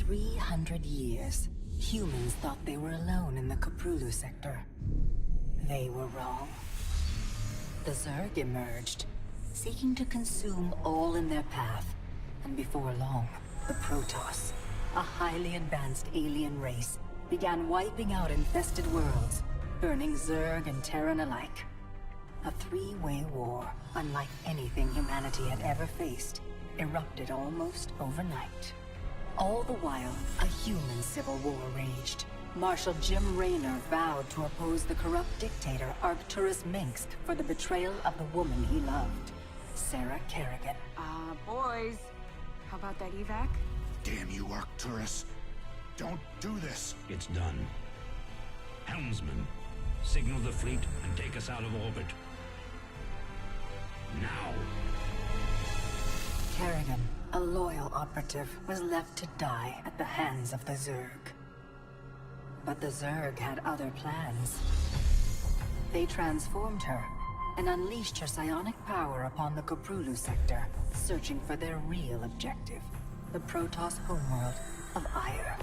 300 years, humans thought they were alone in the Caprulu sector. They were wrong. The Zerg emerged, seeking to consume all in their path, and before long, the Protoss, a highly advanced alien race, began wiping out infested worlds, burning Zerg and Terran alike. A three-way war, unlike anything humanity had ever faced, erupted almost overnight. All the while, a human civil war raged. Marshal Jim Raynor vowed to oppose the corrupt dictator Arcturus Minsk for the betrayal of the woman he loved, Sarah Kerrigan. Boys, how about that evac? Damn you, Arcturus. Don't do this. It's done. Helmsman, signal the fleet and take us out of orbit. Now! Kerrigan, a loyal operative, was left to die at the hands of the Zerg. But the Zerg had other plans. They transformed her and unleashed her psionic power upon the Caprulu sector, searching for their real objective, the Protoss homeworld of Ire.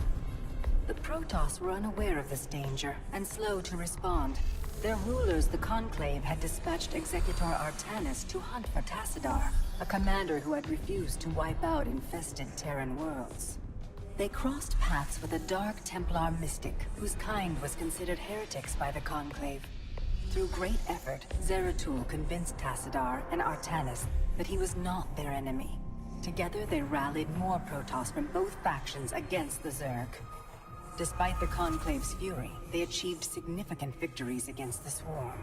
The Protoss were unaware of this danger and slow to respond. Their rulers, the Conclave, had dispatched Executor Artanis to hunt for Tassadar, a commander who had refused to wipe out infested Terran worlds. They crossed paths with a Dark Templar mystic, whose kind was considered heretics by the Conclave. Through great effort, Zeratul convinced Tassadar and Artanis that he was not their enemy. Together they rallied more Protoss from both factions against the Zerg. Despite the Conclave's fury, they achieved significant victories against the Swarm.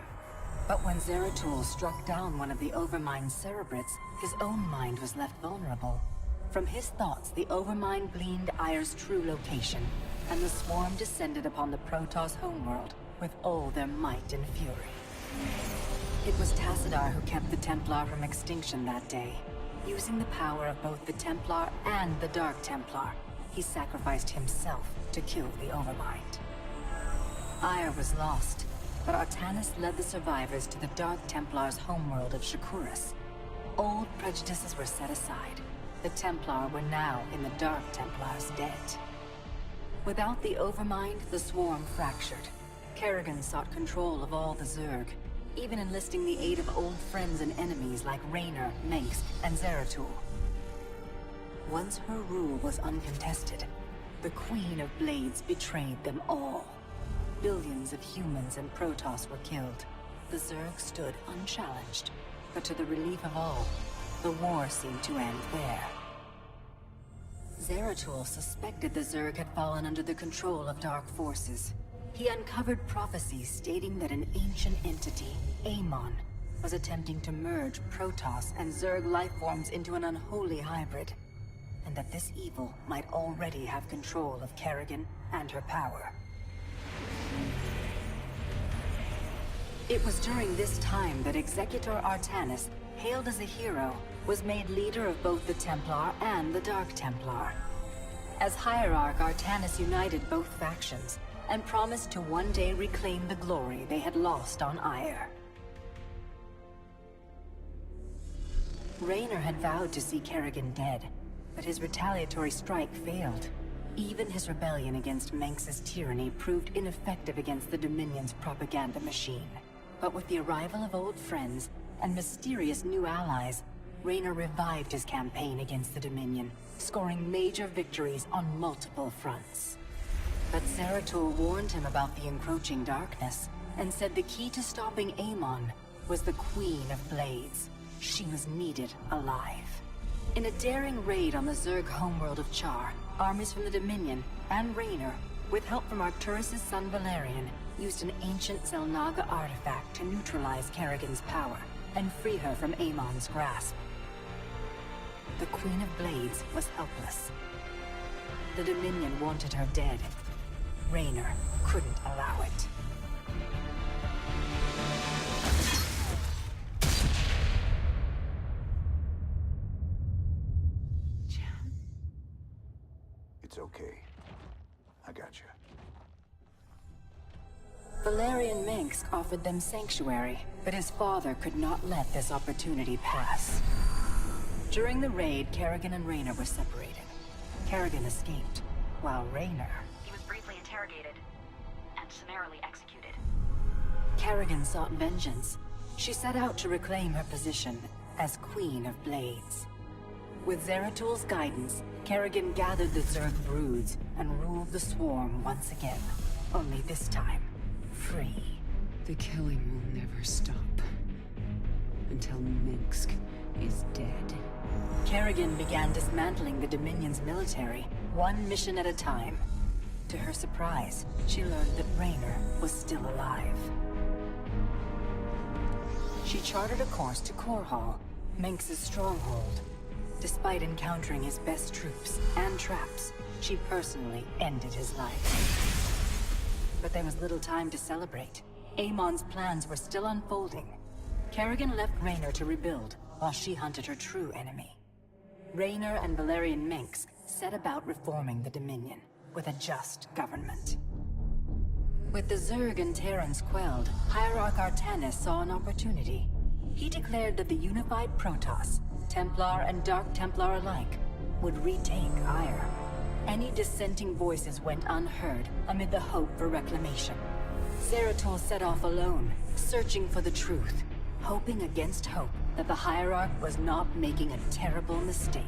But when Zeratul struck down one of the Overmind's Cerebrits, his own mind was left vulnerable. From his thoughts, the Overmind gleaned Ire's true location, and the Swarm descended upon the Protoss homeworld with all their might and fury. It was Tassadar who kept the Templar from extinction that day. Using the power of both the Templar and the Dark Templar, he sacrificed himself to kill the Overmind. Ire was lost, but Artanis led the survivors to the Dark Templar's homeworld of Shakuras. Old prejudices were set aside. The Templar were now in the Dark Templar's debt. Without the Overmind, the Swarm fractured. Kerrigan sought control of all the Zerg, even enlisting the aid of old friends and enemies like Raynor, Mengsk, and Zeratul. Once her rule was uncontested, the Queen of Blades betrayed them all. Billions of humans and Protoss were killed. The Zerg stood unchallenged, but to the relief of all, the war seemed to end there. Zeratul suspected the Zerg had fallen under the control of dark forces. He uncovered prophecies stating that an ancient entity, Amon, was attempting to merge Protoss and Zerg lifeforms into an unholy hybrid, and that this evil might already have control of Kerrigan and her power. It was during this time that Executor Artanis, hailed as a hero, was made leader of both the Templar and the Dark Templar. As Hierarch, Artanis united both factions, and promised to one day reclaim the glory they had lost on Ire. Raynor had vowed to see Kerrigan dead, but his retaliatory strike failed. Even his rebellion against Mengsk's tyranny proved ineffective against the Dominion's propaganda machine. But with the arrival of old friends and mysterious new allies, Raynor revived his campaign against the Dominion, scoring major victories on multiple fronts. But Zeratul warned him about the encroaching darkness, and said the key to stopping Amon was the Queen of Blades. She was needed alive. In a daring raid on the Zerg homeworld of Char, armies from the Dominion and Raynor, with help from Arcturus' son Valerian, used an ancient Zelnaga artifact to neutralize Kerrigan's power and free her from Amon's grasp. The Queen of Blades was helpless. The Dominion wanted her dead. Raynor couldn't allow it. It's okay. I got you. Valerian Mengsk offered them sanctuary, but his father could not let this opportunity pass. During the raid, Kerrigan and Raynor were separated. Kerrigan escaped, while Raynor... He was briefly interrogated and summarily executed. Kerrigan sought vengeance. She set out to reclaim her position as Queen of Blades. With Zeratul's guidance, Kerrigan gathered the Zerg broods and ruled the swarm once again. Only this time, free. The killing will never stop. Until Minsk is dead. Kerrigan began dismantling the Dominion's military, one mission at a time. To her surprise, she learned that Raynor was still alive. She charted a course to Korhal, Minsk's stronghold. Despite encountering his best troops and traps, she personally ended his life. But there was little time to celebrate. Amon's plans were still unfolding. Kerrigan left Raynor to rebuild, while she hunted her true enemy. Raynor and Valerian Minsk set about reforming the Dominion, with a just government. With the Zerg and Terrans quelled, Hierarch Artanis saw an opportunity. He declared that the unified Protoss, Templar and Dark Templar alike, would retake Ire. Any dissenting voices went unheard amid the hope for reclamation. Zeratul set off alone, searching for the truth, hoping against hope that the Hierarch was not making a terrible mistake.